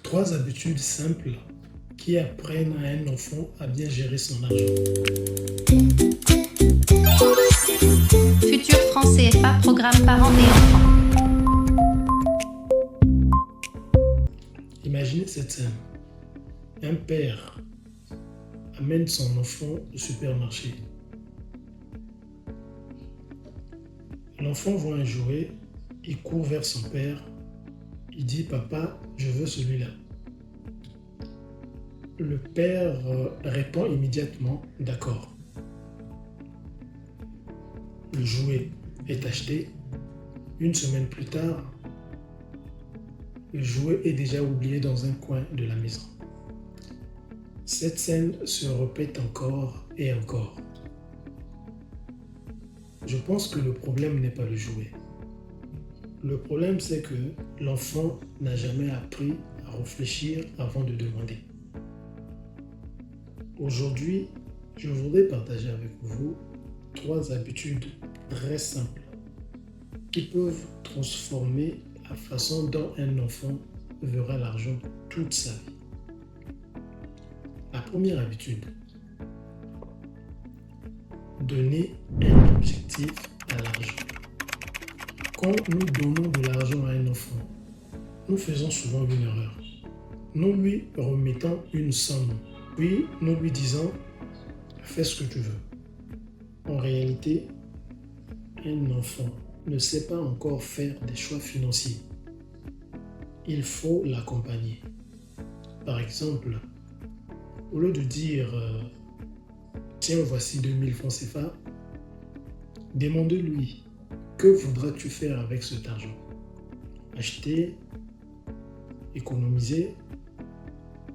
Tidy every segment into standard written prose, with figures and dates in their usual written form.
Trois habitudes simples qui apprennent à un enfant à bien gérer son argent. Futur franc CFA, programme parents et enfants. Imaginez cette scène. Un père amène son enfant au supermarché. L'enfant voit un jouet, il court vers son père, il dit « Papa, je veux celui-là ». Le père répond immédiatement « D'accord ». Le jouet est acheté. Une semaine plus tard, le jouet est déjà oublié dans un coin de la maison. Cette scène se répète encore et encore. Je pense que le problème n'est pas le jouet. Le problème, c'est que l'enfant n'a jamais appris à réfléchir avant de demander. Aujourd'hui, je voudrais partager avec vous 3 habitudes très simples qui peuvent transformer la façon dont un enfant verra l'argent toute sa vie. La première habitude, donner un objectif à l'argent. Quand nous donnons de l'argent à un enfant, nous faisons souvent une erreur. Nous lui remettons une somme, puis nous lui disons « fais ce que tu veux ». En réalité, un enfant ne sait pas encore faire des choix financiers. Il faut l'accompagner. Par exemple, au lieu de dire « tiens, voici 2000 francs CFA », demandez-lui « que voudras-tu faire avec cet argent ?» Acheter, économiser,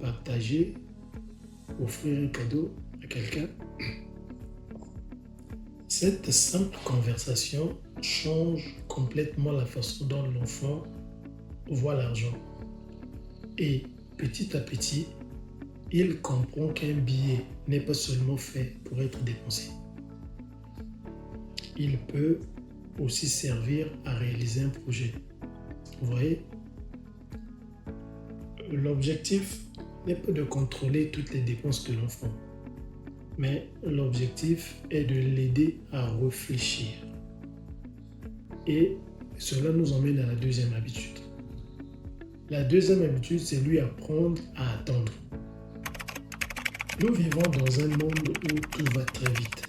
partager, offrir un cadeau à quelqu'un. Cette simple conversation change complètement la façon dont l'enfant voit l'argent. Et petit à petit, il comprend qu'un billet n'est pas seulement fait pour être dépensé. Il peut aussi servir à réaliser un projet. Vous voyez, l'objectif n'est pas de contrôler toutes les dépenses de l'enfant, mais l'objectif est de l'aider à réfléchir. Et cela nous emmène à la deuxième habitude. La deuxième habitude, c'est lui apprendre à attendre. Nous vivons dans un monde où tout va très vite.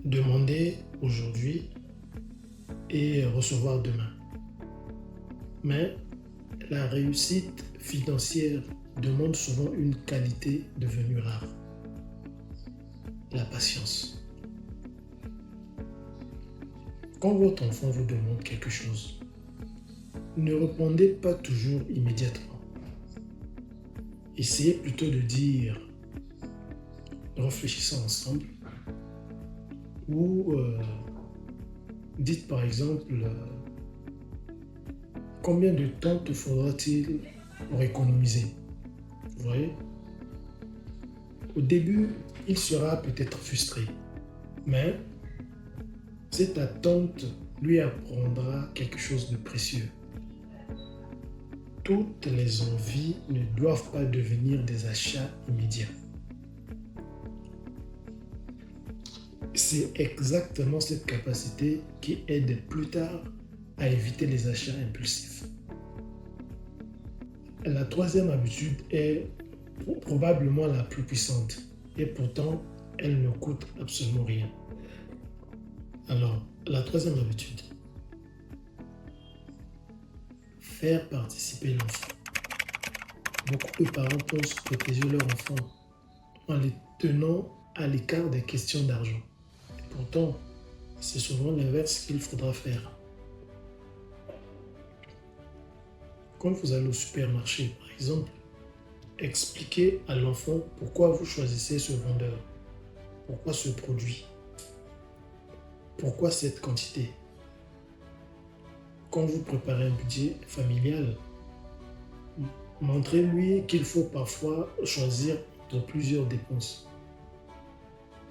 Demander aujourd'hui et recevoir demain. Mais la réussite financière demande souvent une qualité devenue rare. La patience. Quand votre enfant vous demande quelque chose, ne répondez pas toujours immédiatement. Essayez plutôt de dire « réfléchissons ensemble » ou dites par exemple « combien de temps te faudra-t-il pour économiser ?» Vous voyez? Au début, il sera peut-être frustré, mais cette attente lui apprendra quelque chose de précieux. Toutes les envies ne doivent pas devenir des achats immédiats. C'est exactement cette capacité qui aide plus tard à éviter les achats impulsifs. La troisième habitude est probablement la plus puissante et pourtant elle ne coûte absolument rien. Alors, la troisième habitude, faire participer l'enfant. Beaucoup de parents pensent protéger leur enfant en les tenant à l'écart des questions d'argent. Pourtant, c'est souvent l'inverse qu'il faudra faire. Quand vous allez au supermarché, par exemple, expliquez à l'enfant pourquoi vous choisissez ce vendeur, pourquoi ce produit, pourquoi cette quantité. Quand vous préparez un budget familial, montrez-lui qu'il faut parfois choisir entre plusieurs dépenses.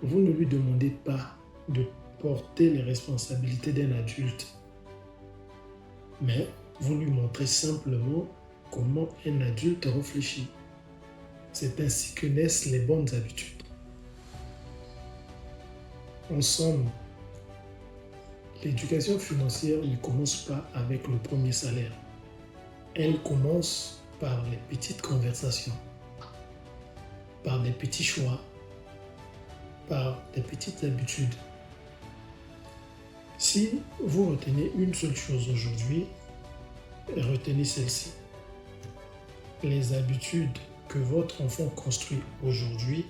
Vous ne lui demandez pas de porter les responsabilités d'un adulte, mais vous lui montrez simplement comment un adulte réfléchit. C'est ainsi que naissent les bonnes habitudes. En somme, l'éducation financière ne commence pas avec le premier salaire. Elle commence par les petites conversations, par des petits choix, par des petites habitudes. Si vous retenez une seule chose aujourd'hui, retenez celle-ci. Les habitudes que votre enfant construit aujourd'hui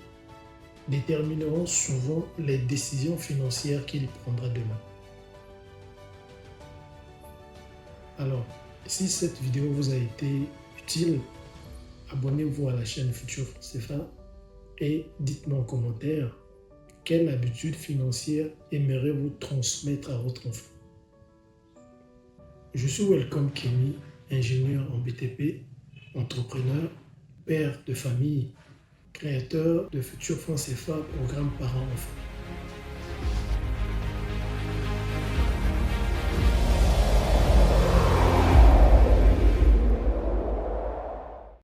détermineront souvent les décisions financières qu'il prendra demain. Alors, si cette vidéo vous a été utile, abonnez-vous à la chaîne Futur Franc CFA et dites-moi en commentaire quelle habitude financière aimeriez-vous transmettre à votre enfant. Je suis Welcome Kenny, ingénieur en BTP, entrepreneur, père de famille, créateur de Futur Franc CFA, programme parents-enfants.